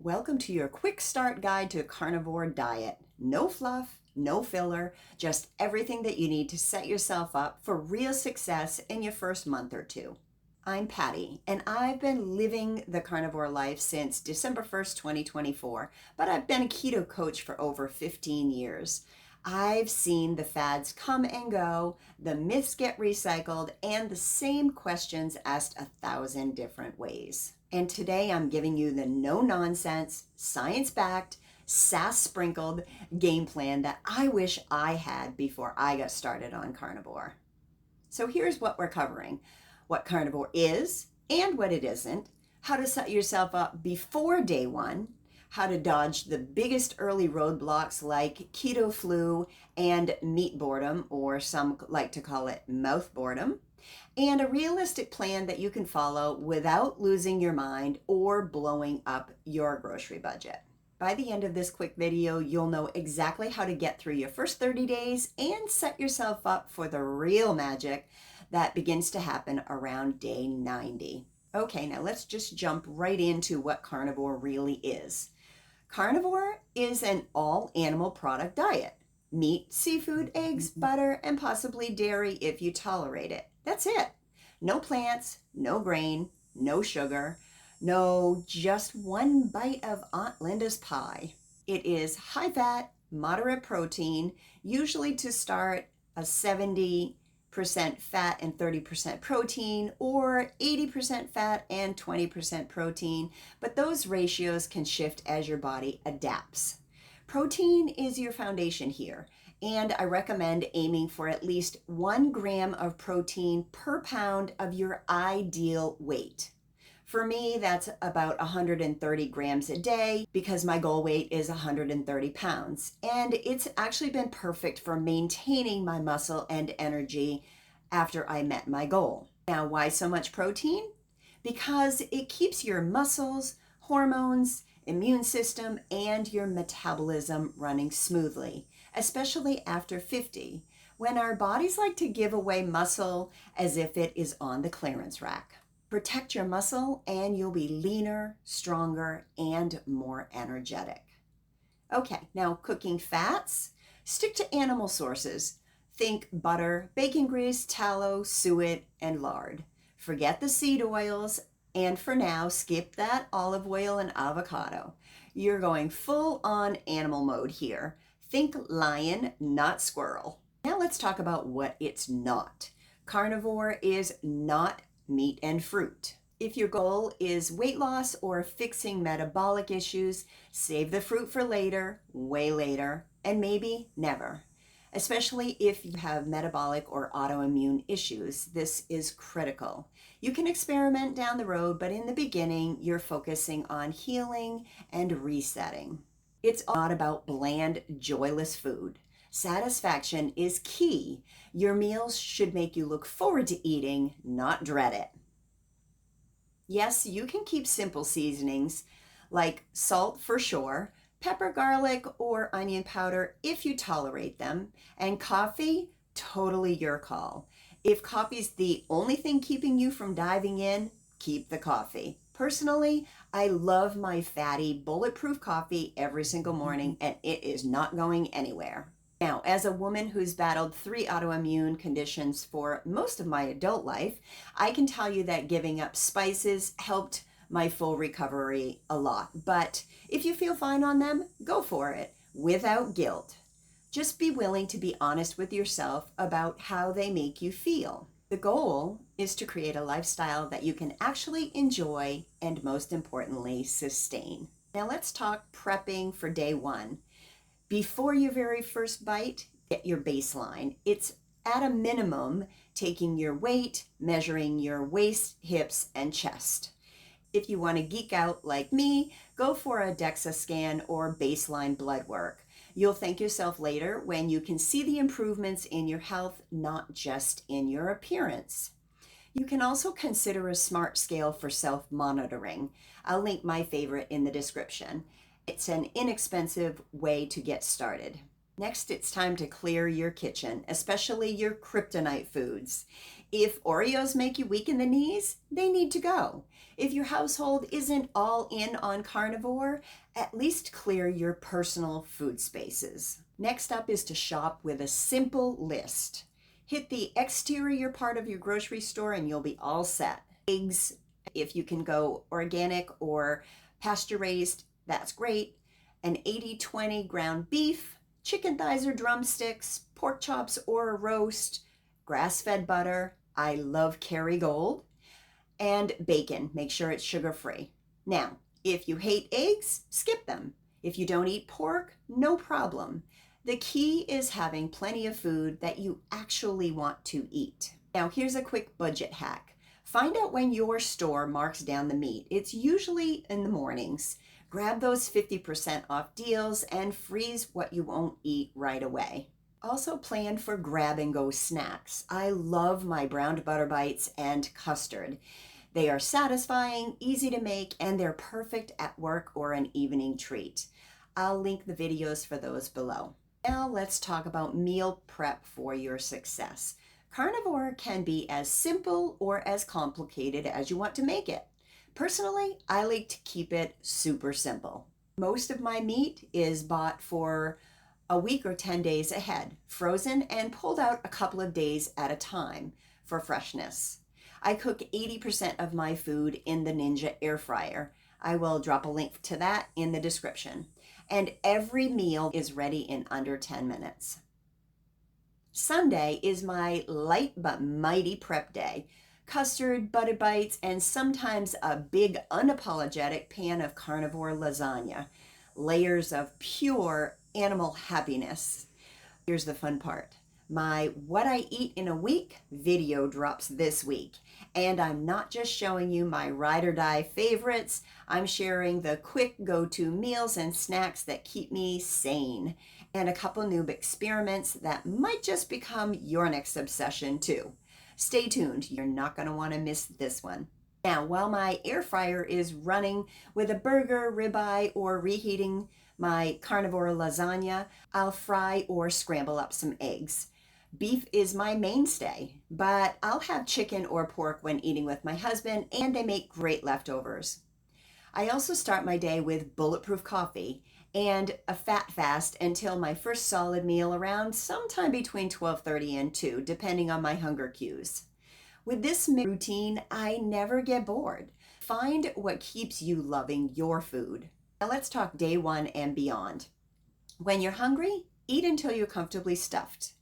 Welcome to your quick start guide to a carnivore diet. No fluff, no filler, just everything that you need to set yourself up for real success in your first month or two. I'm Patty, and I've been living the carnivore life since December 1st, 2024, but I've been a keto coach for over 15 years. I've seen the fads come and go, the myths get recycled, and the same questions asked 1,000 different ways. And today I'm giving you the no-nonsense, science-backed, sass-sprinkled game plan that I wish I had before I got started on carnivore. So here's what we're covering: what carnivore is and what it isn't, how to set yourself up before day one, how to dodge the biggest early roadblocks like keto flu and meat boredom, or some like to call it mouth boredom, and a realistic plan that you can follow without losing your mind or blowing up your grocery budget. By the end of this quick video, you'll know exactly how to get through your first 30 days and set yourself up for the real magic that begins to happen around day 90. Okay, now let's just jump right into what carnivore really is. Carnivore is an all-animal product diet. Meat, seafood, eggs, butter, and possibly dairy if you tolerate it. That's it. No plants, no grain, no sugar, no just one bite of Aunt Linda's pie. It is high fat, moderate protein, usually to start a 70% fat and 30% protein, or 80% fat and 20% protein, but those ratios can shift as your body adapts. Protein is your foundation here, and I recommend aiming for at least 1 gram of protein per pound of your ideal weight. For me, that's about 130 grams a day because my goal weight is 130 pounds. And it's actually been perfect for maintaining my muscle and energy after I met my goal. Now, why so much protein? Because it keeps your muscles, hormones, immune system, and your metabolism running smoothly, especially after 50, when our bodies like to give away muscle as if it is on the clearance rack. Protect your muscle and you'll be leaner, stronger, and more energetic. Okay, now cooking fats. Stick to animal sources. Think butter, bacon grease, tallow, suet, and lard. Forget the seed oils, and for now, skip that olive oil and avocado. You're going full on animal mode here. Think lion, not squirrel. Now let's talk about what it's not. Carnivore is not meat and fruit. If your goal is weight loss or fixing metabolic issues, save the fruit for later, way later, and maybe never. Especially if you have metabolic or autoimmune issues, this is critical. You can experiment down the road, but in the beginning, you're focusing on healing and resetting. It's not about bland, joyless food. Satisfaction is key. Your meals should make you look forward to eating, not dread it. Yes, you can keep simple seasonings like salt for sure, pepper, garlic, or onion powder if you tolerate them, and coffee, totally your call. If coffee's the only thing keeping you from diving in, keep the coffee. Personally, I love my fatty, bulletproof coffee every single morning, and it is not going anywhere. Now, as a woman who's battled 3 autoimmune conditions for most of my adult life, I can tell you that giving up spices helped my full recovery a lot. But if you feel fine on them, go for it without guilt. Just be willing to be honest with yourself about how they make you feel. The goal is to create a lifestyle that you can actually enjoy and, most importantly, sustain. Now let's talk prepping for day one. Before your very first bite, get your baseline. It's at a minimum taking your weight, measuring your waist, hips, and chest. If you want to geek out like me, go for a DEXA scan or baseline blood work. You'll thank yourself later when you can see the improvements in your health, not just in your appearance. You can also consider a smart scale for self-monitoring. I'll link my favorite in the description. It's an inexpensive way to get started. Next, it's time to clear your kitchen, especially your kryptonite foods. If Oreos make you weak in the knees, they need to go. If your household isn't all in on carnivore, at least clear your personal food spaces. Next up is to shop with a simple list. Hit the exterior part of your grocery store and you'll be all set. Eggs, if you can go organic or pasture raised, that's great. An 80-20 ground beef, chicken thighs or drumsticks, pork chops or a roast, grass-fed butter. I love Kerrygold. And bacon. Make sure it's sugar-free. Now, if you hate eggs, skip them. If you don't eat pork, no problem. The key is having plenty of food that you actually want to eat. Now, here's a quick budget hack. Find out when your store marks down the meat. It's usually in the mornings. Grab those 50% off deals and freeze what you won't eat right away. Also plan for grab-and-go snacks. I love my browned butter bites and custard. They are satisfying, easy to make, and they're perfect at work or an evening treat. I'll link the videos for those below. Now let's talk about meal prep for your success. Carnivore can be as simple or as complicated as you want to make it. Personally, I like to keep it super simple. Most of my meat is bought for a week or 10 days ahead, frozen and pulled out a couple of days at a time for freshness. I cook 80% of my food in the Ninja air fryer. I will drop a link to that in the description. And every meal is ready in under 10 minutes. Sunday is my light but mighty prep day. Custard, butter bites, and sometimes a big unapologetic pan of carnivore lasagna. Layers of pure animal happiness. Here's the fun part. My What I Eat in a Week video drops this week. And I'm not just showing you my ride or die favorites. I'm sharing the quick go-to meals and snacks that keep me sane. And a couple new experiments that might just become your next obsession too. Stay tuned. You're not going to want to miss this one. Now, while my air fryer is running with a burger, ribeye, or reheating my carnivore lasagna, I'll fry or scramble up some eggs. Beef is my mainstay, but I'll have chicken or pork when eating with my husband, and they make great leftovers. I also start my day with bulletproof coffee and a fat fast until my first solid meal around sometime between 12:30 and 2, depending on my hunger cues. With this routine, I never get bored. Find what keeps you loving your food. Now let's talk day one and beyond. When you're hungry, eat until you're comfortably stuffed.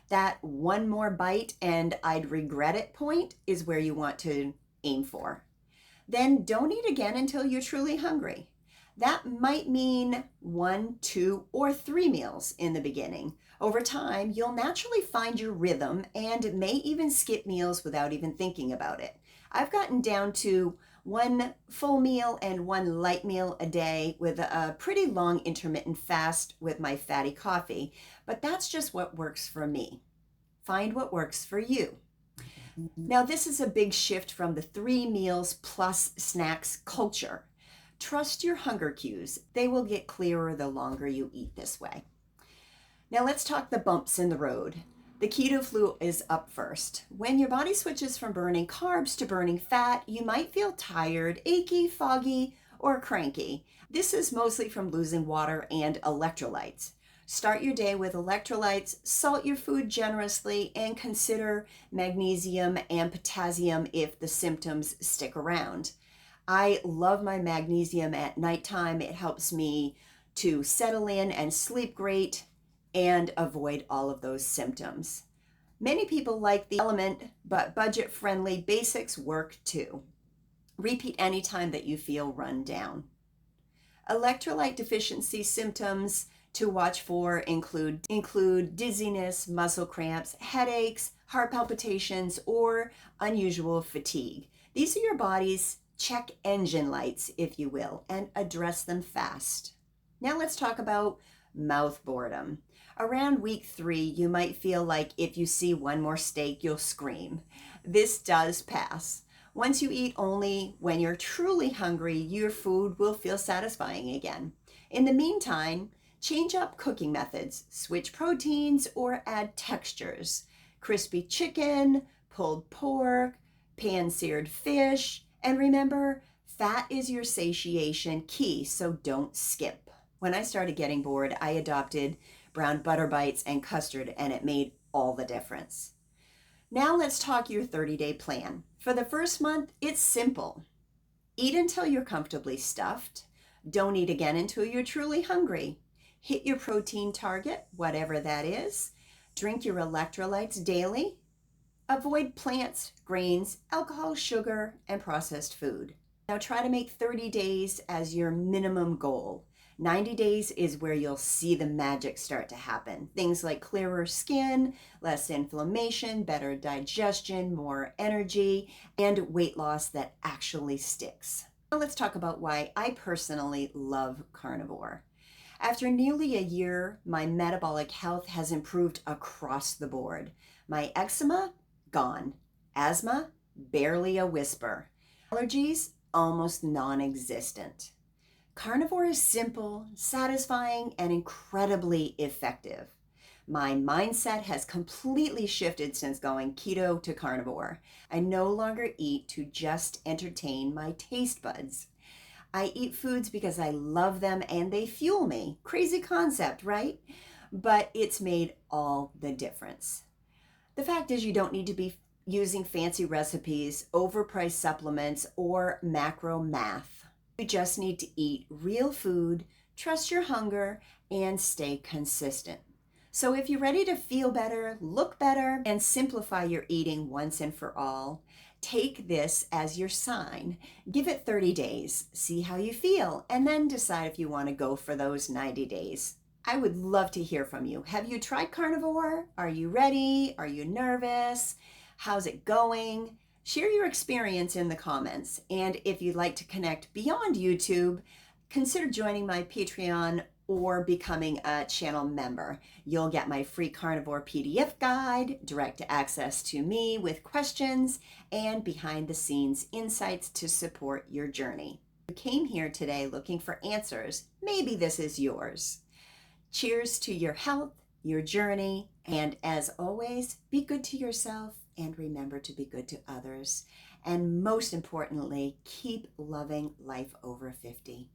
That one more bite and I'd regret it point is where you want to aim for. Then don't eat again until you're truly hungry. That might mean 1, 2, or 3 meals in the beginning. Over time, you'll naturally find your rhythm and may even skip meals without even thinking about it. I've gotten down to 1 full meal and 1 light meal a day with a pretty long intermittent fast with my fatty coffee, but that's just what works for me. Find what works for you. Now, this is a big shift from the 3 meals plus snacks culture. Trust your hunger cues. They will get clearer the longer you eat this way. Now let's talk the bumps in the road. The keto flu is up first. When your body switches from burning carbs to burning fat, you might feel tired, achy, foggy, or cranky. This is mostly from losing water and electrolytes. Start your day with electrolytes, salt your food generously, and consider magnesium and potassium if the symptoms stick around. I love my magnesium at nighttime. It helps me to settle in and sleep great and avoid all of those symptoms. Many people like the element, but budget-friendly basics work too. Repeat anytime that you feel run down. Electrolyte deficiency symptoms to watch for include dizziness, muscle cramps, headaches, heart palpitations, or unusual fatigue. These are your body's check engine lights, if you will, and address them fast. Now let's talk about mouth boredom. Around week 3, you might feel like if you see 1 more steak, you'll scream. This does pass. Once you eat only when you're truly hungry, your food will feel satisfying again. In the meantime, Change up cooking methods, switch proteins, or add textures. Crispy chicken, pulled pork, pan-seared fish, and remember, fat is your satiation key, so don't skip. When I started getting bored, I adopted brown butter bites and custard, and it made all the difference. Now let's talk your 30-day plan. For the first month, it's simple. Eat until you're comfortably stuffed. Don't eat again until you're truly hungry. Hit your protein target, whatever that is. Drink your electrolytes daily. Avoid plants, grains, alcohol, sugar, and processed food. Now try to make 30 days as your minimum goal. 90 days is where you'll see the magic start to happen. Things like clearer skin, less inflammation, better digestion, more energy, and weight loss that actually sticks. Now let's talk about why I personally love carnivore. After nearly a year, my metabolic health has improved across the board. My eczema, gone. Asthma, barely a whisper. Allergies, almost non-existent. Carnivore is simple, satisfying, and incredibly effective. My mindset has completely shifted since going keto to carnivore. I no longer eat to just entertain my taste buds. I eat foods because I love them and they fuel me. Crazy concept, right? But it's made all the difference. The fact is, you don't need to be using fancy recipes, overpriced supplements, or macro math. You just need to eat real food, trust your hunger, and stay consistent. So if you're ready to feel better, look better, and simplify your eating once and for all, take this as your sign. Give it 30 days, see how you feel, and then decide if you want to go for those 90 days. I would love to hear from you. Have you tried carnivore? Are you ready? Are you nervous? How's it going? Share your experience in the comments. And if you'd like to connect beyond YouTube, consider joining my Patreon or becoming a channel member. You'll get my free carnivore PDF guide, direct access to me with questions, and behind the scenes insights to support your journey. If you came here today looking for answers, maybe this is yours. Cheers to your health, your journey, and as always, be good to yourself and remember to be good to others. And most importantly, keep loving life over 50.